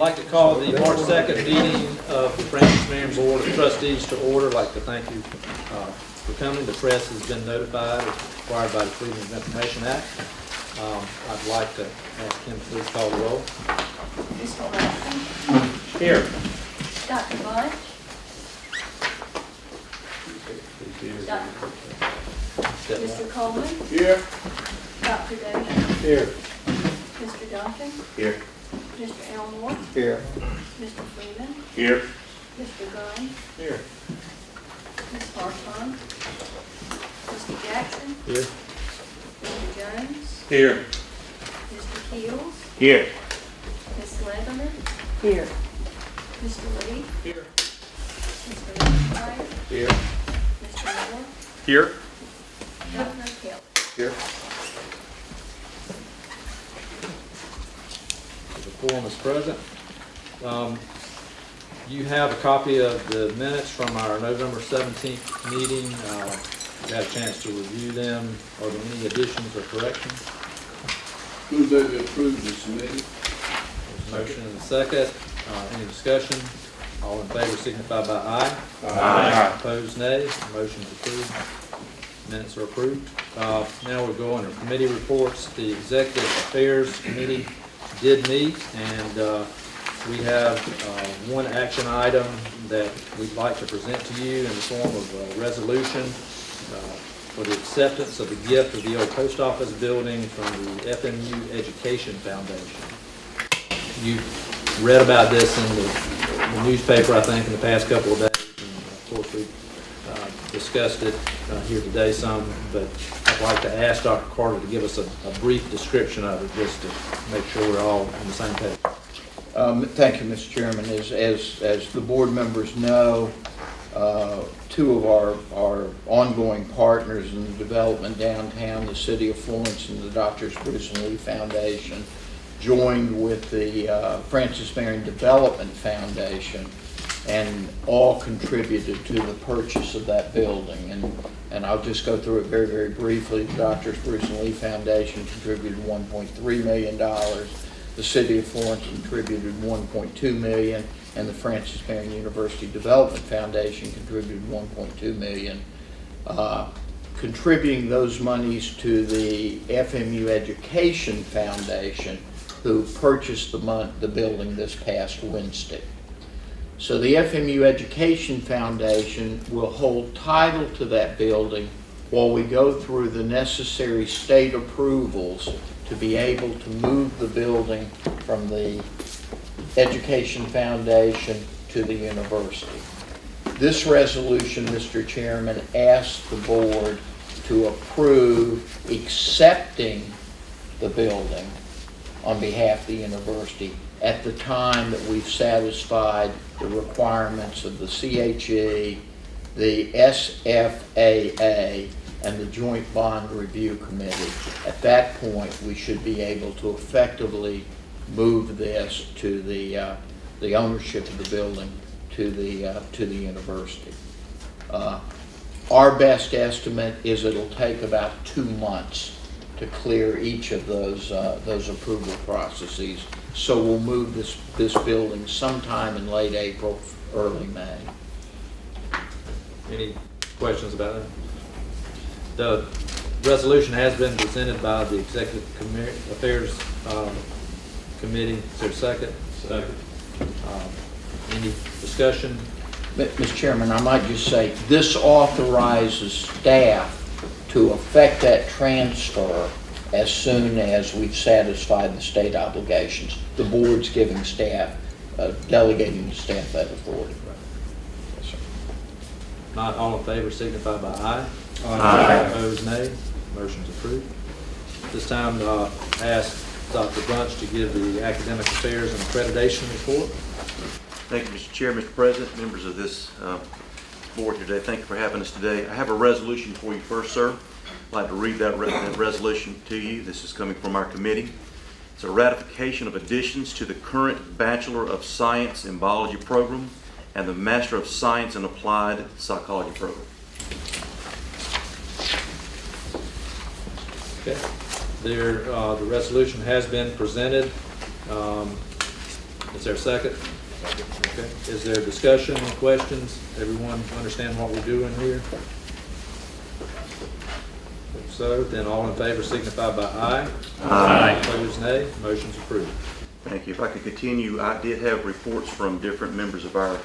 I'd like to call the March 2nd meeting of the Francis Marion Board of Trustees to order. I'd like to thank you for coming. The press has been notified as required by the Freedom of Information Act. I'd like to ask him to please call the roll. Mr. Wilson. Here. Dr. Bunch. Mr. Coleman. Here. Dr. Davis. Here. Mr. Duncan. Here. Mr. Elmore. Here. Mr. Freeman. Here. Mr. Gunn. Here. Ms. Hartman. Mr. Jackson. Here. Mr. Jones. Here. Mr. Keels. Here. Ms. Leatherman. Here. Mr. Lee. Here. Mr. Lindsay. Here. Mr. Moore. Here. Governor Hill. Here. The quorum is present. You have a copy of the minutes from our November 17th meeting. You had a chance to review them. Are there any additions or corrections? Move that we approve this committee. There's a motion and a second. Any discussion? All in favor signify by aye. Aye. Opposed, nay. Motion's approved. Minutes are approved. Now we'll go under committee reports. The Executive Affairs Committee did meet, and we have one action item that we'd like to present to you in the form of a resolution for the acceptance of the gift of the old post office building from the FMU Education Foundation. You read about this in the newspaper, I think, in the past couple of days. And of course, we discussed it here today some, but I'd like to ask Dr. Carter to give us a brief description of it, just to make sure we're all on the same page. Thank you, Mr. Chairman. As the board members know, two of our ongoing partners in the development downtown, the City of Florence and the Dr. Bruce and Lee Foundation, joined with the Francis Marion Development Foundation, and all contributed to the purchase of that building. And I'll just go through it very, very briefly. The Dr. Bruce and Lee Foundation contributed $1.3 million. The City of Florence contributed $1.2 million, and the Francis Marion University Development Foundation contributed $1.2 million. Contributing those monies to the FMU Education Foundation, who purchased the building this past Wednesday. So the FMU Education Foundation will hold title to that building while we go through the necessary state approvals to be able to move the building from the Education Foundation to the university. This resolution, Mr. Chairman, asks the board to approve accepting the building on behalf of the university at the time that we've satisfied the requirements of the CHE, the SFAA, and the Joint Bond Review Committee. At that point, we should be able to effectively move this to the ownership of the building to the university. Our best estimate is it'll take about 2 months to clear each of those approval processes. So we'll move this building sometime in late April, early May. Any questions about that? The resolution has been presented by the Executive Affairs Committee. Is there a second? Second. Any discussion? Mr. Chairman, I might just say, this authorizes staff to effect that transfer as soon as we've satisfied the state obligations. The board's giving staff, delegating to staff that authority. Yes, sir. Not all in favor signify by aye. Aye. Opposed, nay. Motion's approved. This time, ask Dr. Bunch to give the Academic Affairs and Accreditation report. Thank you, Mr. Chair, Mr. President, members of this board today. Thank you for having us today. I have a resolution for you first, sir. I'd like to read that resolution to you. This is coming from our committee. It's a ratification of additions to the current Bachelor of Science in Biology program and the Master of Science in Applied Psychology program. Okay. The resolution has been presented. Is there a second? Okay. Is there discussion, questions? Everyone understand what we're doing here? If so, then all in favor signify by aye. Aye. Opposed, nay. Motion's approved. Thank you. If I could continue, I did have reports from different members of our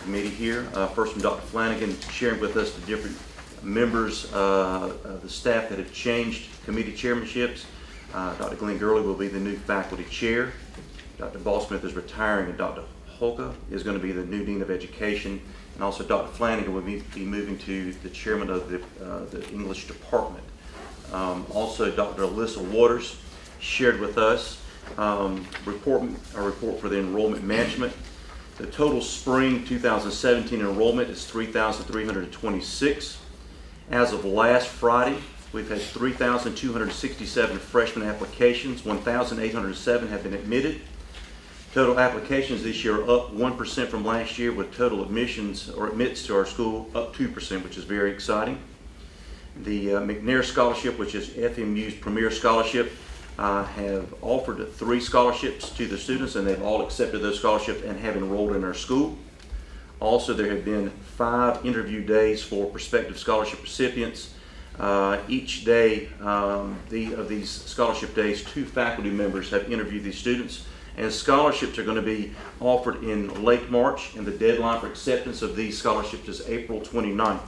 committee here. First from Dr. Flanagan, sharing with us the different members of the staff that have changed committee chairmanships. Dr. Glenn Gurley will be the new faculty chair. Dr. Ballsmith is retiring, and Dr. Holka is going to be the new Dean of Education. And also Dr. Flanagan will be moving to the chairman of the English department. Also Dr. Alyssa Waters shared with us a report for the enrollment management. The total spring 2017 enrollment is 3,326. As of last Friday, we've had 3,267 freshman applications. 1,807 have been admitted. Total applications this year are up 1% from last year, with total admissions or admits to our school up 2%, which is very exciting. The McNair Scholarship, which is FMU's premier scholarship, have offered 3 scholarships to the students, and they've all accepted those scholarships and have enrolled in our school. Also, there have been 5 interview days for prospective scholarship recipients. Each day of these scholarship days, 2 faculty members have interviewed these students, and scholarships are going to be offered in late March, and the deadline for acceptance of these scholarships is April 29th.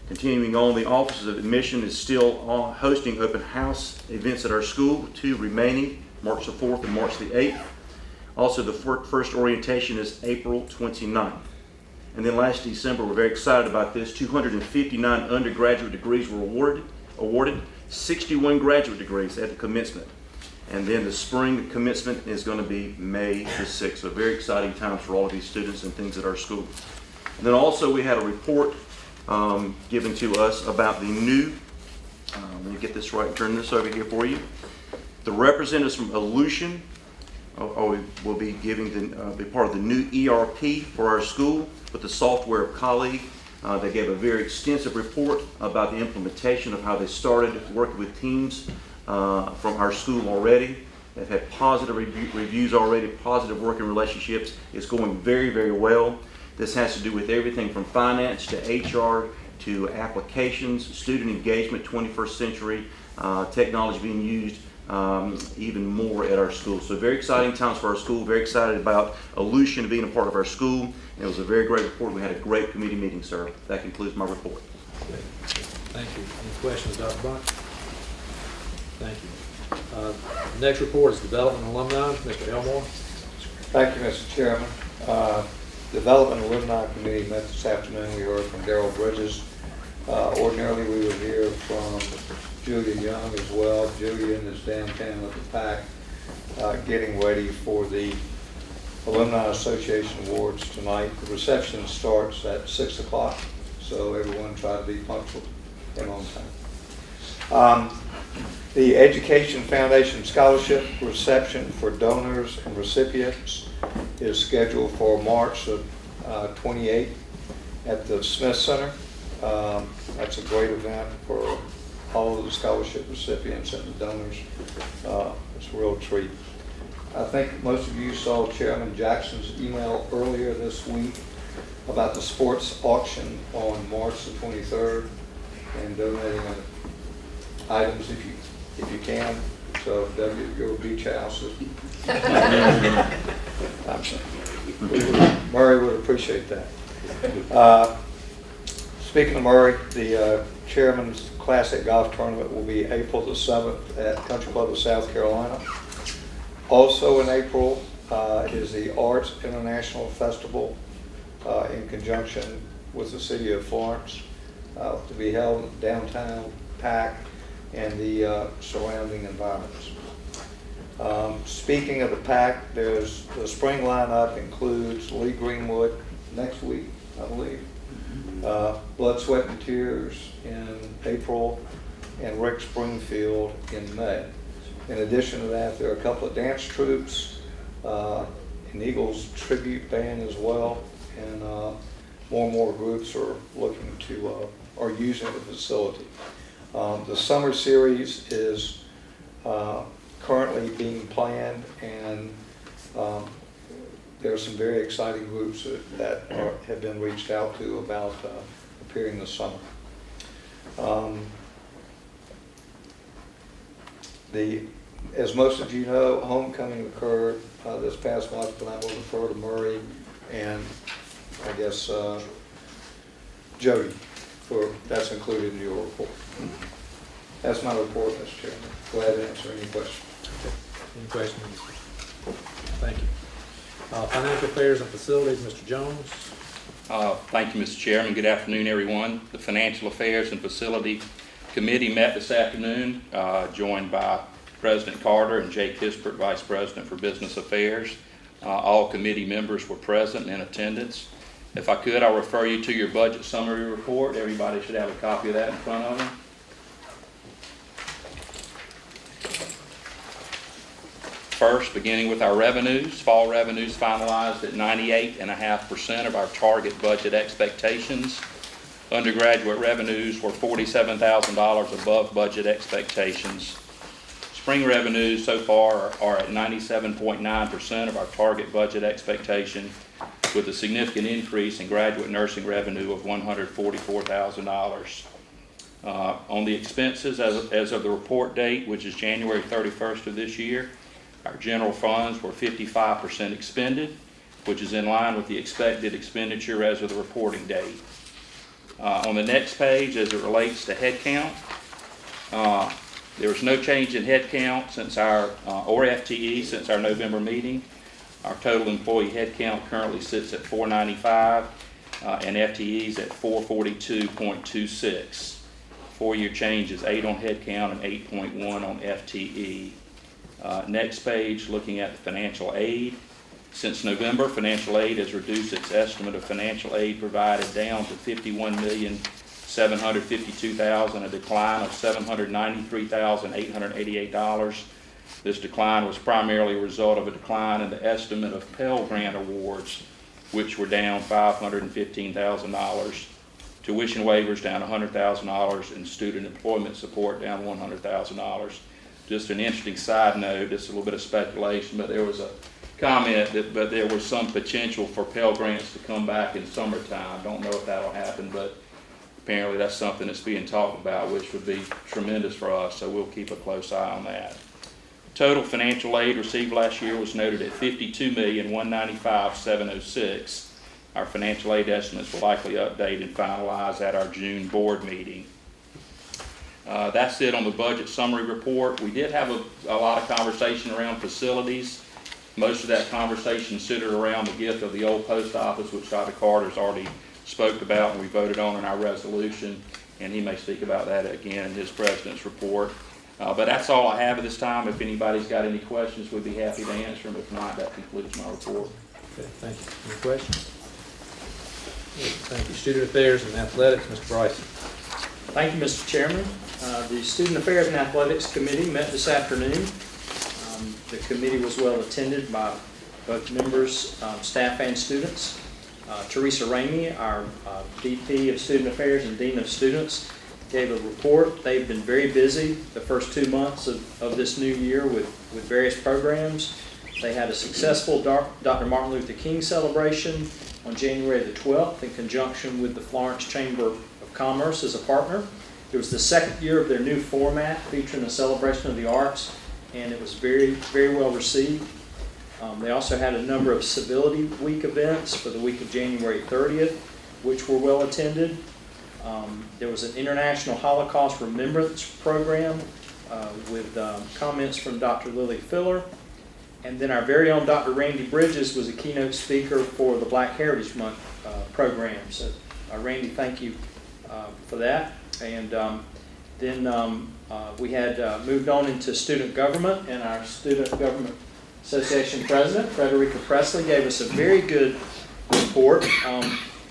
Continuing on, the Office of Admission is still hosting open house events at our school, 2 remaining, March the 4th and March the 8th. Also, the first orientation is April 29th. And then last December, we're very excited about this, 259 undergraduate degrees were awarded 61 graduate degrees at the commencement. And then the spring commencement is going to be May the 6th. So very exciting times for all of these students and things at our school. And then also we had a report given to us about the new, let me get this right, turn this over here for you. The representatives from Aleutian will be be part of the new ERP for our school with the software of Colleague. They gave a very extensive report about the implementation of how they started working with teams from our school already. They've had positive reviews already, positive working relationships. It's going very, very well. This has to do with everything from finance to HR to applications, student engagement, 21st century technology being used even more at our school. So very exciting times for our school. Very excited about Aleutian being a part of our school. And it was a very great report. We had a great committee meeting, sir. That concludes my report. Thank you. Any questions, Dr. Bunt? Thank you. Next report is Development Alumni. Mr. Elmore. Thank you, Mr. Chairman. Development Alumni Committee met this afternoon. We heard from Darrell Bridges. Ordinarily, we would hear from Julia Young as well. Julian is downtown at the PAC getting ready for the Alumni Association Awards tonight. The reception starts at 6 o'clock, so everyone try to be punctual and on time. The Education Foundation Scholarship reception for donors and recipients is scheduled for March of 28th at the Smith Center. That's a great event for all of the scholarship recipients and the donors. It's a real treat. I think most of you saw Chairman Jackson's email earlier this week about the sports auction on March the 23rd and donating items if you can. So your beach houses. Murray would appreciate that. Speaking of Murray, the Chairman's Classic Golf Tournament will be April the 7th at Country Club of South Carolina. Also in April is the Arts International Festival in conjunction with the city of Florence to be held in downtown PAC and the surrounding environments. Speaking of the PAC, there's the spring lineup includes Lee Greenwood next week, I believe, Blood, Sweat, and Tears in April, and Rick Springfield in May. In addition to that, there are a couple of dance troupes, an Eagles tribute band as well, and more and more groups are looking to are using the facility. The summer series is currently being planned, and there are some very exciting groups have been reached out to about appearing this summer. As most of you know, homecoming occurred this past month, but I will defer to Murray and I guess Jody, that's included in your report. That's my report, Mr. Chairman. Glad to answer any questions. Any questions? Thank you. Financial Affairs and Facilities, Mr. Jones. Thank you, Mr. Chairman. Good afternoon, everyone. The Financial Affairs and Facility Committee met this afternoon, joined by President Carter and Jay Kispert, Vice President for Business Affairs. All committee members were present and in attendance. If I could, I'll refer you to your budget summary report. Everybody should have a copy of that in front of them. First, beginning with our revenues, fall revenues finalized at 98.5% of our target budget expectations. Undergraduate revenues were $47,000 above budget expectations. Spring revenues so far are at 97.9% of our target budget expectation, with a significant increase in graduate nursing revenue of $144,000. On the expenses, as of the report date, which is January 31st of this year, our general funds were 55% expended, which is in line with the expected expenditure as of the reporting date. On the next page, as it relates to headcount, there was no change in headcount since or FTE since our November meeting. Our total employee headcount currently sits at 495 and FTEs at 442.26. 4-year change is 8 on headcount and 8.1 on FTE. Next page, looking at the financial aid. Since November, financial aid has reduced its estimate of financial aid provided down to $51,752,000, a decline of $793,888. This decline was primarily a result of a decline in the estimate of Pell Grant awards, which were down $515,000. Tuition waivers down $100,000, and student employment support down $100,000. Just an interesting side note, just a little bit of speculation, but there was a comment that there was some potential for Pell Grants to come back in summertime. Don't know if that'll happen, but apparently that's something that's being talked about, which would be tremendous for us, so we'll keep a close eye on that. Total financial aid received last year was noted at $52,195,706. Our financial aid estimates will likely update and finalize at our June board meeting. That's it on the budget summary report. We did have a lot of conversation around facilities. Most of that conversation centered around the gift of the old post office, which Dr. Carter's already spoke about and we voted on in our resolution, and he may speak about that again in his president's report. But that's all I have at this time. If anybody's got any questions, we'd be happy to answer them. If not, that concludes my report. Okay, thank you. Any questions? Thank you. Student Affairs and Athletics, Mr. Bryson. Thank you, Mr. Chairman. The Student Affairs and Athletics Committee met this afternoon. The committee was well attended by both members, staff, and students. Teresa Ramey, our VP of Student Affairs and Dean of Students, gave a report. They've been very busy the first 2 months of this new year with various programs. They had a successful Dr. Martin Luther King celebration on January the 12th in conjunction with the Florence Chamber of Commerce as a partner. It was the second year of their new format featuring a celebration of the arts, and it was very, very well received. They also had a number of Civility Week events for the week of January 30th, which were well attended. There was an International Holocaust Remembrance Program with comments from Dr. Lily Filler. And then our very own Dr. Randy Bridges was a keynote speaker for the Black Heritage Month program. So, Randy, thank you for that. And then we had moved on into student government, and our Student Government Association President, Frederica Presley, gave us a very good report.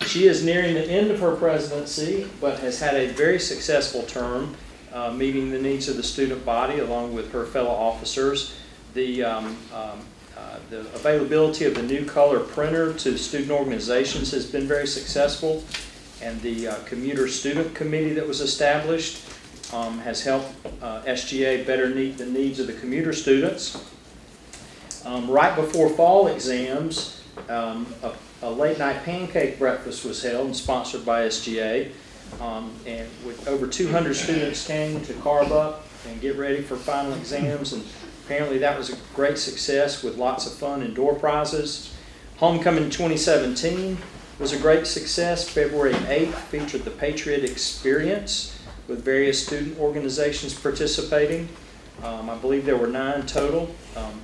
She is nearing the end of her presidency, but has had a very successful term, meeting the needs of the student body along with her fellow officers. The availability of the new color printer to student organizations has been very successful, and the Commuter Student Committee that was established has helped SGA better meet the needs of the commuter students. Right before fall exams, a late-night pancake breakfast was held and sponsored by SGA. And with over 200 students came to carve up and get ready for final exams, and apparently that was a great success with lots of fun and door prizes. Homecoming 2017 was a great success. February 8th featured the Patriot Experience with various student organizations participating. I believe there were 9 total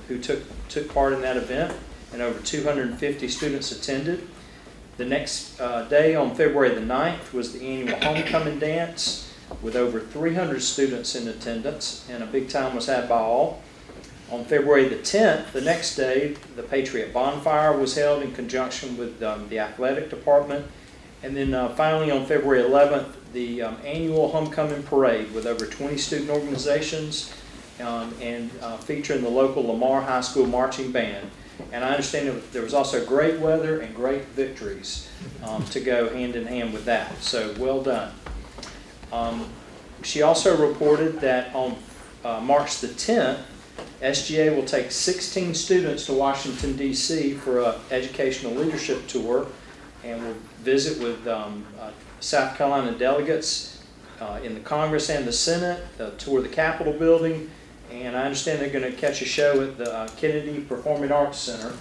who took part in that event, and over 250 students attended. The next day, on February the 9th, was the annual homecoming dance with over 300 students in attendance, and a big time was had by all. On February the 10th, the next day, the Patriot Bonfire was held in conjunction with the athletic department. And then finally on February 11th, the annual homecoming parade with over 20 student organizations and featuring the local Lamar High School marching band. And I understand that there was also great weather and great victories to go hand in hand with that. So well done. She also reported that on March the 10th, SGA will take 16 students to Washington, D.C. for an educational leadership tour, and will visit with South Carolina delegates in the Congress and the Senate, tour the Capitol building, and I understand they're going to catch a show at the Kennedy Performing Arts Center.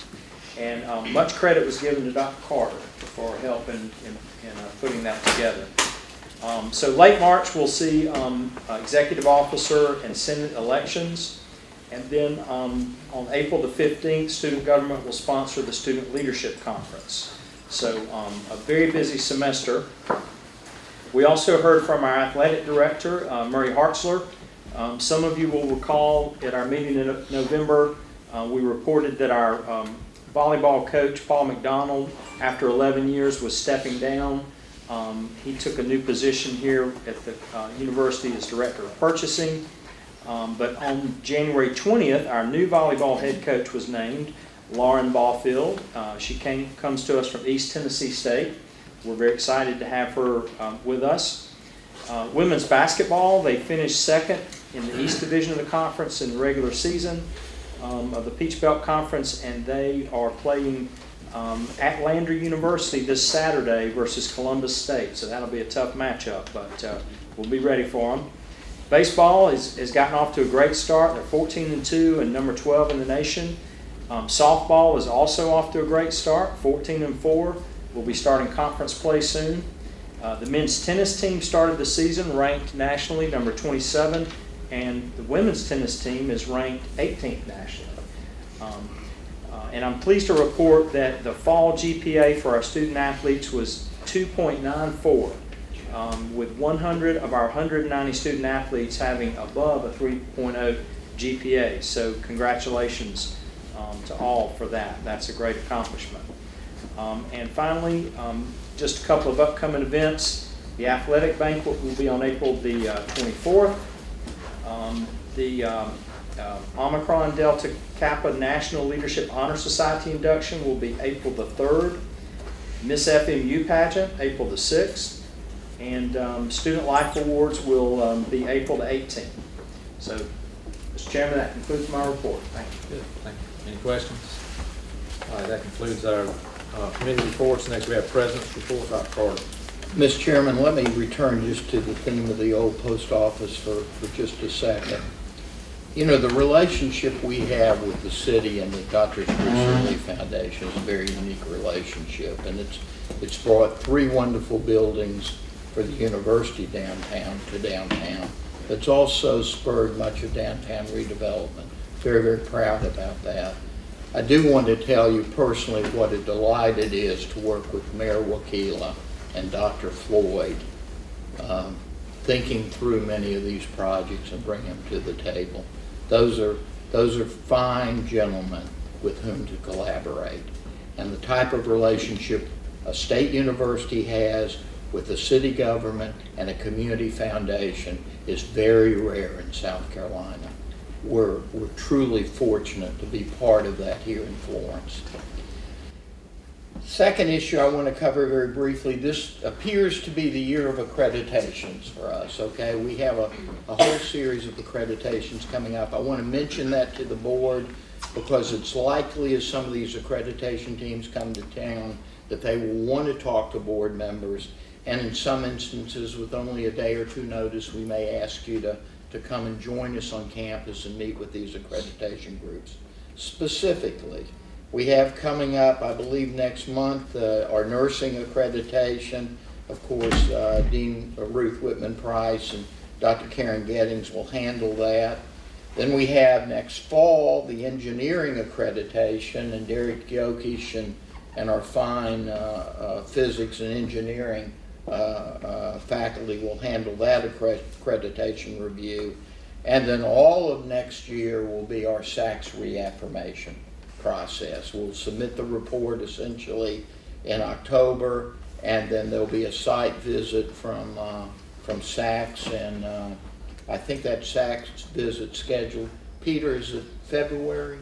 And much credit was given to Dr. Carter for help in putting that together. So late March, we'll see executive officer and Senate elections. And then on April the 15th, student government will sponsor the Student Leadership Conference. So a very busy semester. We also heard from our athletic director, Murray Hartzler. Some of you will recall at our meeting in November, we reported that our volleyball coach, Paul McDonald, after 11 years was stepping down. He took a new position here at the university as director of purchasing. But on January 20th, our new volleyball head coach was named, Lauren Ballfield. She comes to us from East Tennessee State. We're very excited to have her with us. Women's basketball, they finished second in the East Division of the conference in the regular season of the Peach Belt Conference, and they are playing at Lander University this Saturday versus Columbus State. So that'll be a tough matchup, but we'll be ready for them. Baseball has gotten off to a great start. They're 14-2 and number 12 in the nation. Softball is also off to a great start, 14-4. We'll be starting conference play soon. The men's tennis team started the season ranked nationally number 27, and the women's tennis team is ranked 18th nationally. And I'm pleased to report that the fall GPA for our student athletes was 2.94. With 100 of our 190 student athletes having above a 3.0 GPA. So congratulations to all for that. That's a great accomplishment. And finally, just a couple of upcoming events. The athletic banquet will be on April the 24th. The Omicron Delta Kappa National Leadership Honor Society induction will be April the 3rd. Miss FMU pageant, April the 6th. And Student Life Awards will be April the 18th. So, Mr. Chairman, that concludes my report. Thank you. Good, thank you. Any questions? All right, that concludes our committee reports. Next, we have President's Report. Dr. Carter. Mr. Chairman, let me return just to the theme of the old post office for just a second. You know, the relationship we have with the city and the Dr. Bruce Lee Foundation is a very unique relationship, and it's brought 3 wonderful buildings for the university downtown to downtown. It's also spurred much of downtown redevelopment. Very, very proud about that. I do want to tell you personally what a delight it is to work with Mayor Wakila and Dr. Floyd, thinking through many of these projects and bringing them to the table. Those are fine gentlemen with whom to collaborate. And the type of relationship a state university has with the city government and a community foundation is very rare in South Carolina. We're truly fortunate to be part of that here in Florence. Second issue I want to cover very briefly. This appears to be the year of accreditations for us, okay? We have a whole series of accreditations coming up. I want to mention that to the board because it's likely as some of these accreditation teams come to town that they will want to talk to board members. And in some instances, with only a day or two notice, we may ask you to come and join us on campus and meet with these accreditation groups. Specifically, we have coming up, I believe next month, our nursing accreditation. Of course, Dean Ruth Whitman Price and Dr. Karen Gettings will handle that. Then we have next fall the engineering accreditation, and Derek Gyokish and our fine physics and engineering faculty will handle that accreditation review. And then all of next year will be our SACS reaffirmation process. We'll submit the report essentially in October, and then there'll be a site visit from SACS, and I think that SACS visit scheduled, Peter, is it February?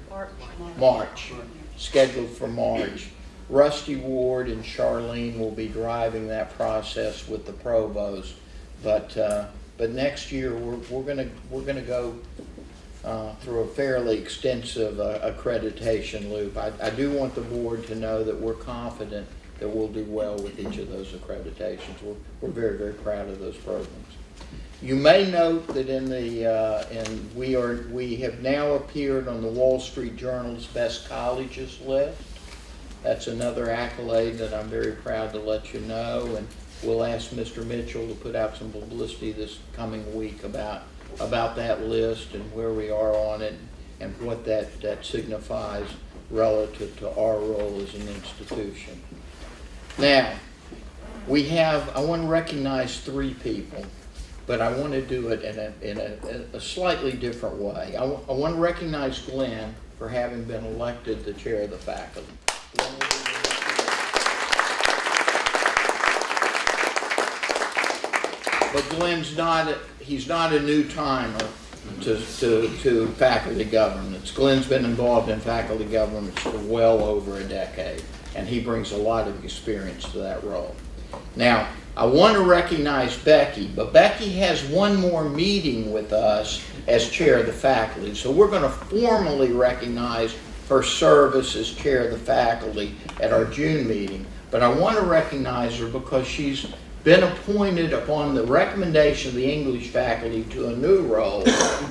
March, scheduled for March. Rusty Ward and Charlene will be driving that process with the provost, but next year we're gonna go through a fairly extensive accreditation loop. I do want the board to know that we're confident that we'll do well with each of those accreditations. We're very, very proud of those programs. You may note that we have now appeared on the Wall Street Journal's Best Colleges list. That's another accolade that I'm very proud to let you know, and we'll ask Mr. Mitchell to put out some publicity this coming week about that list and where we are on it and what that signifies relative to our role as an institution. Now, I want to recognize 3 people, but I want to do it in a slightly different way. I want to recognize Glenn for having been elected the chair of the faculty. But he's not a new timer to faculty governance. Glenn's been involved in faculty governance for well over a decade, and he brings a lot of experience to that role. Now, I want to recognize Becky, but Becky has one more meeting with us as chair of the faculty, so we're going to formally recognize her service as chair of the faculty at our June meeting. But I want to recognize her because she's been appointed upon the recommendation of the English faculty to a new role.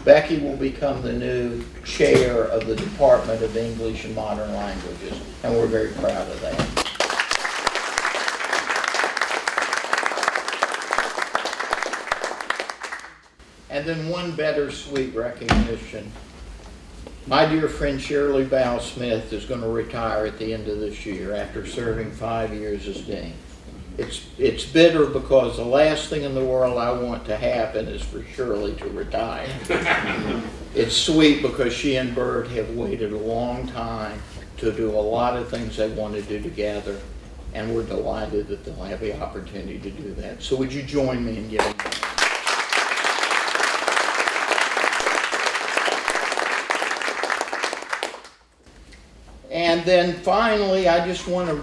Becky will become the new chair of the Department of English and Modern Languages, and we're very proud of that. And then one bittersweet recognition. My dear friend Shirley Bow Smith is going to retire at the end of this year after serving 5 years as dean. It's bitter because the last thing in the world I want to happen is for Shirley to retire. It's sweet because she and Bert have waited a long time to do a lot of things they want to do together, and we're delighted that they'll have the opportunity to do that. So would you join me in giving them? And then finally, I just want to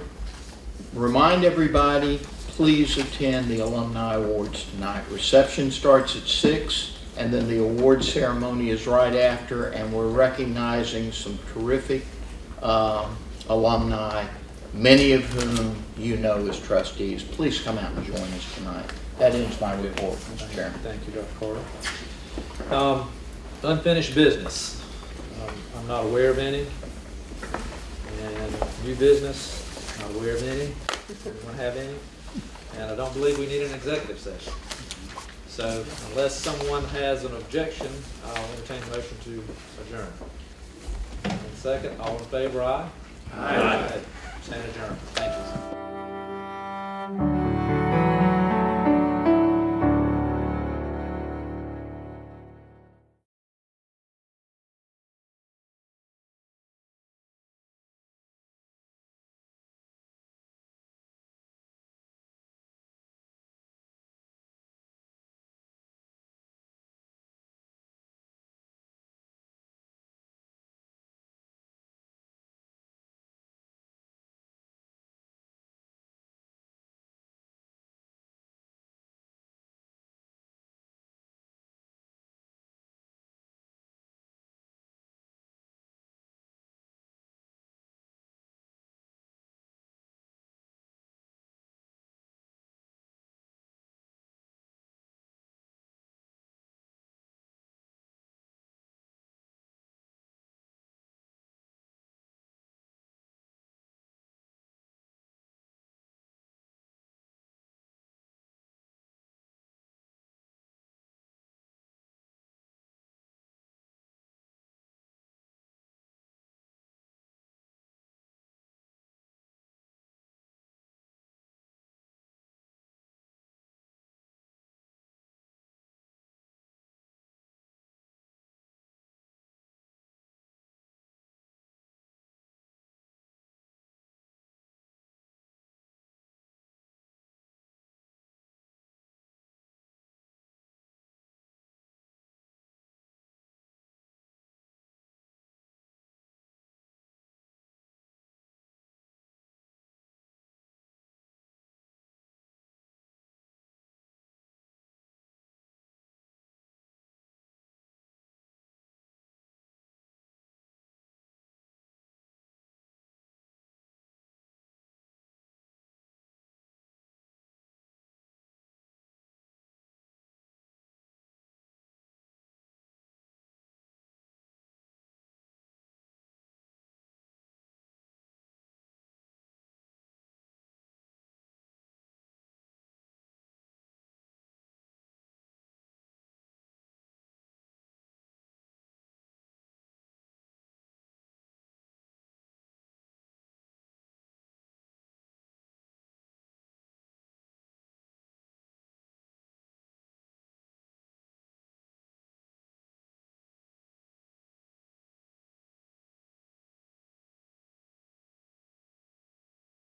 remind everybody, please attend the Alumni Awards tonight. Reception starts at 6, and then the award ceremony is right after, and we're recognizing some terrific alumni, many of whom you know as trustees. Please come out and join us tonight. That ends my report, Mr. Chairman. Thank you, Dr. Carter. Unfinished business. I'm not aware of any. And new business, not aware of any. Anyone have any? And I don't believe we need an executive session. So unless someone has an objection, I'll entertain a motion to adjourn. And second, all in favor, aye? Aye. Stand adjourned. Thank you.